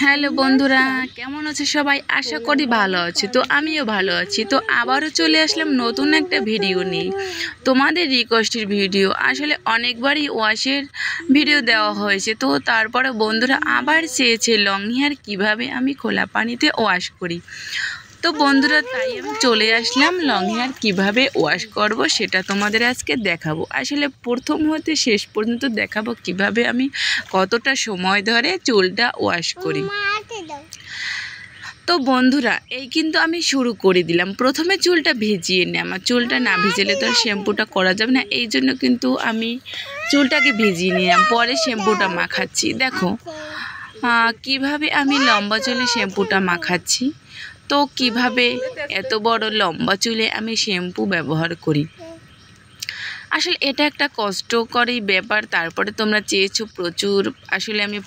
Hello বন্ধুরা, কেমন আছে সবাই? আশা করি ভালো আছে। তো আমিও ভালো আছি। তো আবারও চলে আসলাম নতুন একটা ভিডিও নিয়ে, তোমাদের রিকোয়েস্টের ভিডিও। আসলে অনেকবারই ওয়াশের ভিডিও দেওয়া হয়েছে, তো তারপরে বন্ধুরা আবার চেয়েছে লং হেয়ার কীভাবে আমি খোলা পানিতে ওয়াশ করি। তো বন্ধুরা তাই আমি চলে আসলাম লং হেয়ার কীভাবে ওয়াশ করব সেটা তোমাদের আজকে দেখাবো। আসলে প্রথম হতে শেষ পর্যন্ত দেখাবো কিভাবে আমি কতটা সময় ধরে চুলটা ওয়াশ করি। তো বন্ধুরা এই কিন্তু আমি শুরু করে দিলাম। প্রথমে চুলটা ভিজিয়ে নিই। আমার চুলটা না ভিজলে তো শ্যাম্পুটা করা যাবে না, এই জন্য কিন্তু আমি চুলটাকে ভিজিয়ে নিলাম, পরে শ্যাম্পুটা মাখাচ্ছি। দেখো কিভাবে আমি লম্বা চুলে শ্যাম্পুটা মাখাচ্ছি। তো কিভাবে এত বড় লম্বা চুলে আমি শ্যাম্পু ব্যবহার করি। আসলে এটা একটা কষ্টকরই ব্যাপার। তারপরে তোমরা চেয়েছো প্রচুর। আসলে আমি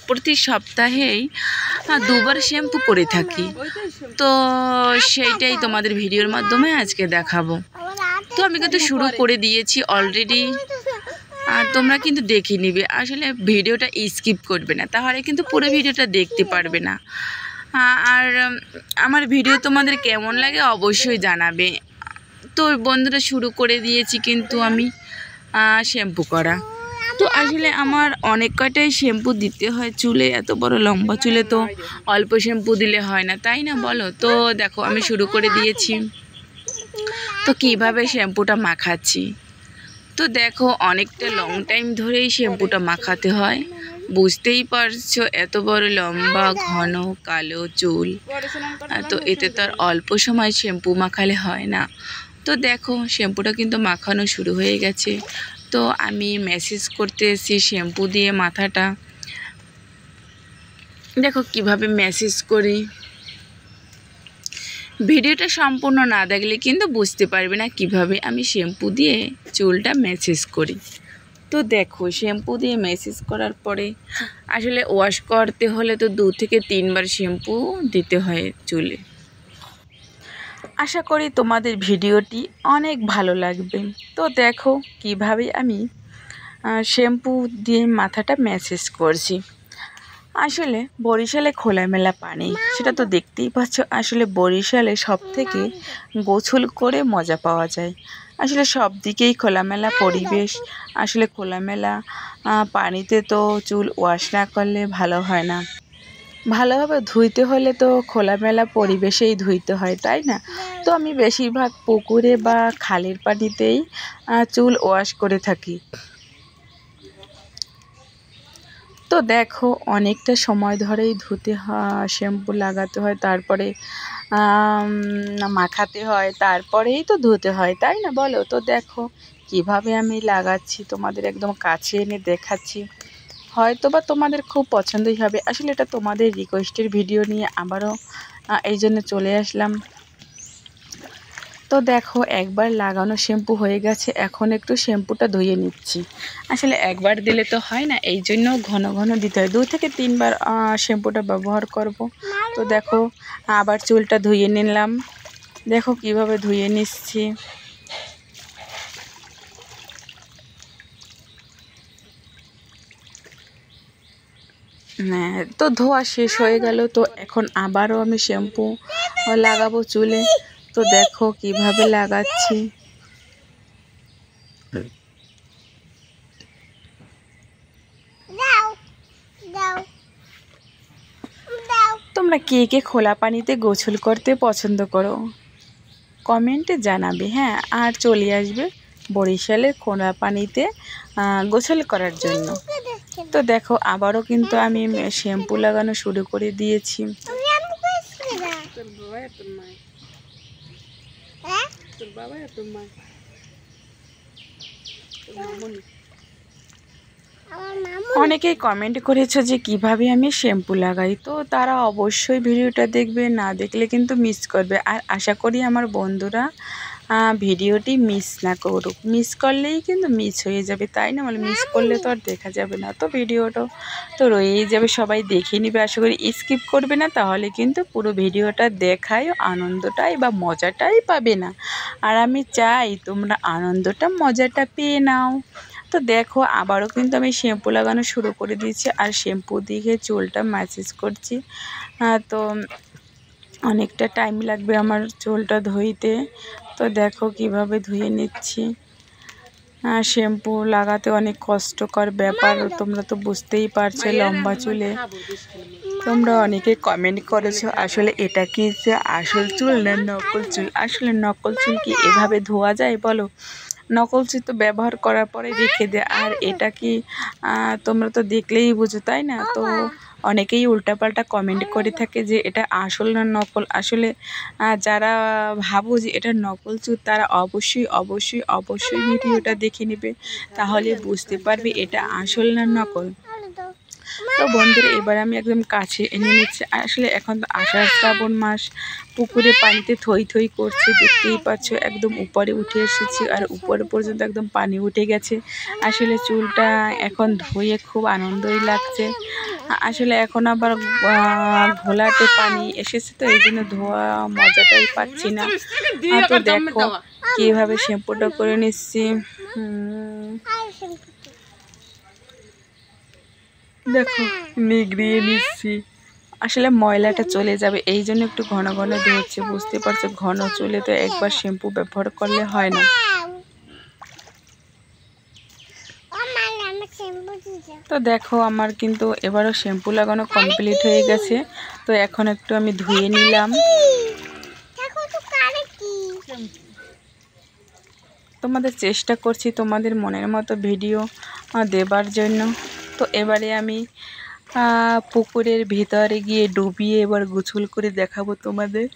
প্রতি সপ্তাহেই 2বার শ্যাম্পু করে থাকি। তো সেইটাই তোমাদের ভিডিওর মাধ্যমে আজকে দেখাবো। তো আমি কিন্তু শুরু করে দিয়েছি অলরেডি, আর তোমরা কিন্তু দেখে নিবে। আসলে ভিডিওটা স্কিপ করবে না, তাহলে কিন্তু পুরো ভিডিওটা দেখতে পারবে না। আর আমার ভিডিও তোমাদের কেমন লাগে অবশ্যই জানাবে। তো বন্ধুরা শুরু করে দিয়েছি কিন্তু আমি শ্যাম্পু করা। তো আসলে আমার অনেক কয়টাই শ্যাম্পু দিতে হয় চুলে। এত বড় লম্বা চুলে তো অল্প শ্যাম্পু দিলে হয় না, তাই না বলো? তো দেখো আমি শুরু করে দিয়েছি। তো কিভাবে শ্যাম্পুটা মাখাচ্ছি, তো দেখো অনেকটা লং টাইম ধরেই শ্যাম্পুটা মাখাতে হয়। বুঝতেই পারছো এত বড় লম্বা ঘন কালো চুল, তো এতে তো আর অল্প সময় শ্যাম্পু মাখালে হয় না। তো দেখো শ্যাম্পুটা কিন্তু মাখানো শুরু হয়ে গেছে। তো আমি ম্যাসেজ করতে এসেছি শ্যাম্পু দিয়ে মাথাটা। দেখো কিভাবে ম্যাসেজ করি। ভিডিওটা সম্পূর্ণ না দেখলে কিন্তু বুঝতে পারবে না কিভাবে আমি শ্যাম্পু দিয়ে চুলটা ম্যাসেজ করি। তো দেখো শ্যাম্পু দিয়ে ম্যাসেজ করার পরে আসলে ওয়াশ করতে হলে তো 2 থেকে 3বার শ্যাম্পু দিতে হয় চুলে। আশা করি তোমাদের ভিডিওটি অনেক ভালো লাগবে। তো দেখো কিভাবে আমি শ্যাম্পু দিয়ে মাথাটা ম্যাসেজ করছি। আসলে বরিশালে খোলামেলা পানি, সেটা তো দেখতেই পাচ্ছ। আসলে বরিশালে সবথেকে গোসল করে মজা পাওয়া যায়। আসলে সব দিকেই খোলামেলা পরিবেশ। আসলে খোলামেলা পানিতে তো চুল ওয়াশ না করলে ভালো হয় না। ভালোভাবে ধুইতে হলে তো খোলামেলা পরিবেশেই ধুইতে হয়, তাই না? তো আমি বেশিরভাগ পুকুরে বা খালের পানিতেই চুল ওয়াশ করে থাকি। তো দেখো অনেকটা সময় ধরেই ধুতে হয়, শ্যাম্পু লাগাতে হয়, তারপরে মাখাতে হয়, তারপরেই তো ধুতে হয়, তাই না বলো? তো দেখো কিভাবে আমি লাগাচ্ছি তোমাদের একদম কাছে এনে দেখাচ্ছি। হয়তো বা তোমাদের খুব পছন্দই হবে। আসলে এটা তোমাদের রিকোয়েস্টের ভিডিও নিয়ে আবারও এই জন্য চলে আসলাম। তো দেখো একবার লাগানো শ্যাম্পু হয়ে গেছে, এখন একটু শ্যাম্পুটা ধুয়ে নিচ্ছি। আসলে একবার দিলে তো হয় না, এই জন্য ঘন ঘন দিতে হয়। 2 থেকে 3বার শ্যাম্পুটা ব্যবহার করব। তো দেখো আবার চুলটা ধুয়ে নিলাম। দেখো কিভাবে ধুয়ে নিচ্ছি। হ্যাঁ, তো ধোয়া শেষ হয়ে গেল। তো এখন আবারও আমি শ্যাম্পু লাগাবো চুলে। তো দেখো কিভাবে লাগাচ্ছি। তোমরা কে কে খোলা পানিতে গোসল করতে পছন্দ করো কমেন্টে জানাবে। হ্যাঁ, আর চলে আসবে বরিশালের খোলা পানিতে গোসল করার জন্য। তো দেখো আবারও কিন্তু আমি শ্যাম্পু লাগানো শুরু করে দিয়েছি। অনেকেই কমেন্ট করেছো যে কিভাবে আমি শ্যাম্পু লাগাই। তো তারা অবশ্যই ভিডিওটা দেখবে, না দেখলে কিন্তু মিস করবে। আর আশা করি আমার বন্ধুরা ভিডিওটি মিস না করুক। মিস করলেই কিন্তু মিস হয়ে যাবে, তাই না? মানে মিস করলে তো আর দেখা যাবে না। তো ভিডিওটা তো রয়েই যাবে, সবাই দেখে নিবে। আশা করি স্কিপ করবে না, তাহলে কিন্তু পুরো ভিডিওটা দেখায় আনন্দটাই বা মজাটাই পাবে না। আর আমি চাই তোমরা আনন্দটা মজাটা পেয়ে নাও। তো দেখো আবারও কিন্তু আমি শ্যাম্পু লাগানো শুরু করে দিয়েছি আর শ্যাম্পু দিয়ে চুলটা ম্যাসেজ করছি। তো অনেকটা টাইম লাগবে আমার চুলটা ধুইতে। তো দেখো কিভাবে ধুয়ে নিচ্ছি। শ্যাম্পু লাগাতে অনেক কষ্টকর ব্যাপার, তোমরা তো বুঝতেই পারছো। লম্বা চুলে তোমরা অনেকে কমেন্ট করেছো আসলে এটা কি যে আসল চুল না নকল চুল। আসলে নকল চুল কি এভাবে ধোয়া যায় বলো? নকল চুল তো ব্যবহার করার পরে রেখে দেয়, আর এটা কি তোমরা তো দেখলেই বুঝো, তাই না? তো অনেকেই উল্টাপাল্টা কমেন্ট করে থাকে যে এটা আসল না নকল। আসলে যারা ভাবো যে এটা নকল চুল তারা অবশ্যই অবশ্যই অবশ্যই ভিডিওটা দেখে নেবে, তাহলে বুঝতে পারবে এটা আসল না নকল। তো বন্ধুরা এবার আমি একদম কাছে এনে নিচ্ছি। আসলে এখন তো আষাঢ় শ্রাবণ মাস, পুকুরে পানিতে থই থই করছে, দেখতেই পাচ্ছ একদম উপরে উঠে এসেছি আর উপরে পর্যন্ত একদম পানি উঠে গেছে। আসলে চুলটা এখন ধুয়ে খুব আনন্দই লাগছে। আসলে এখন আবার ঘোলাটে পানি এসেছে, তো এই জন্য ধোয়া মজাটাই পাচ্ছি না। তো দেখো কীভাবে শ্যাম্পুটা করে নিচ্ছি। দেখো নিগড়িয়ে নিচ্ছি, আসলে ময়লাটা চলে যাবে এই জন্য একটু ঘন ঘন ধুচ্ছে। বুঝতে পারছো, ঘন চুলে তো একবার শ্যাম্পু ব্যবহার করলে হয় না। তো দেখো আমার কিন্তু এবারও শ্যাম্পু লাগানো কমপ্লিট হয়ে গেছে। তো এখন একটু আমি ধুয়ে নিলাম। তোমাদের চেষ্টা করছি তোমাদের মনের মতো ভিডিও দেবার জন্য। তো এবারে আমি পুকুরের ভিতরে গিয়ে ডুবিয়ে এবার গোসল করে দেখাবো তোমাদের।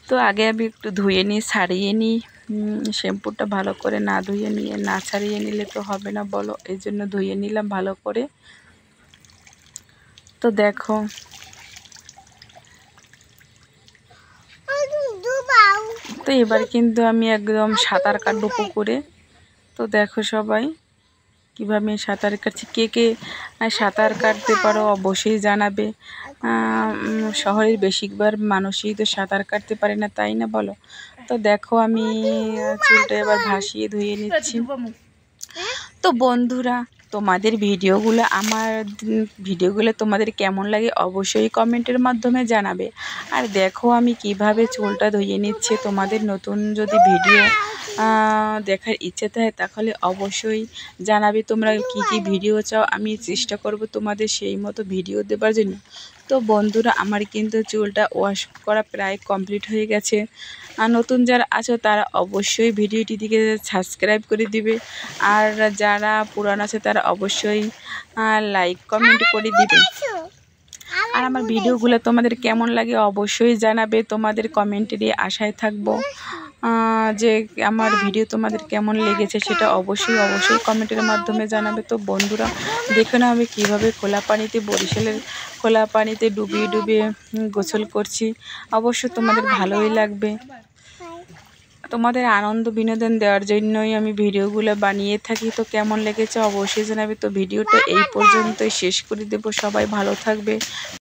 তো আগে আমি একটু ধুয়ে নিই, ছাড়িয়ে নিই। শ্যাম্পুটা ভালো করে না ধুয়ে নিয়ে না ছাড়িয়ে নিলে তো হবে না বলো, এই জন্য ধুয়ে নিলাম ভালো করে। তো দেখো তো এবার কিন্তু আমি একদম সাঁতার কাটবো পুকুরে। তো দেখো সবাই কীভাবে সাঁতার কাটছি। কে কে সাঁতার কাটতে পারো অবশ্যই জানাবে। শহরের বেশিরভাগ মানুষই তো সাঁতার কাটতে পারে না, তাই না বলো? তো দেখো আমি চুলটা এবার ভাসিয়ে ধুয়ে নিচ্ছি। তো বন্ধুরা তোমাদের ভিডিওগুলো তোমাদের কেমন লাগে অবশ্যই কমেন্টের মাধ্যমে জানাবে। আর দেখো আমি কিভাবে চুলটা ধুয়ে নিচ্ছে। তোমাদের নতুন যদি ভিডিও দেখার ইচ্ছে থাকে তাহলে অবশ্যই জানাবে তোমরা কি কি ভিডিও চাও, আমি চেষ্টা করব তোমাদের সেই মতো ভিডিও দেবার জন্য। তো বন্ধুরা আমার কিন্তু চুলটা ওয়াশ করা প্রায় কমপ্লিট হয়ে গেছে। আর নতুন যারা আছো তারা অবশ্যই ভিডিওটি দিকে সাবস্ক্রাইব করে দিবে, আর যারা পুরান আছে তারা অবশ্যই লাইক কমেন্ট করে দিবে। আর আমার ভিডিওগুলো তোমাদের কেমন লাগে অবশ্যই জানাবে, তোমাদের কমেন্টেরই আশায় থাকবো যে আমার ভিডিও তোমাদের কেমন লেগেছে সেটা অবশ্যই অবশ্যই কমেন্টের মাধ্যমে জানাবে। তো বন্ধুরা দেখো না আমি কীভাবে খোলা পানিতে, বরিশালের খোলা পানিতে ডুবিয়ে ডুবিয়ে গোসল করছি। অবশ্য তোমাদের ভালোই লাগবে, তোমাদের আনন্দ বিনোদন দেওয়ার জন্যই আমি ভিডিওগুলো বানিয়ে থাকি। তো কেমন লেগেছে অবশ্যই জানাবে। তো ভিডিওটা এই পর্যন্তই শেষ করে দেবো, সবাই ভালো থাকবে।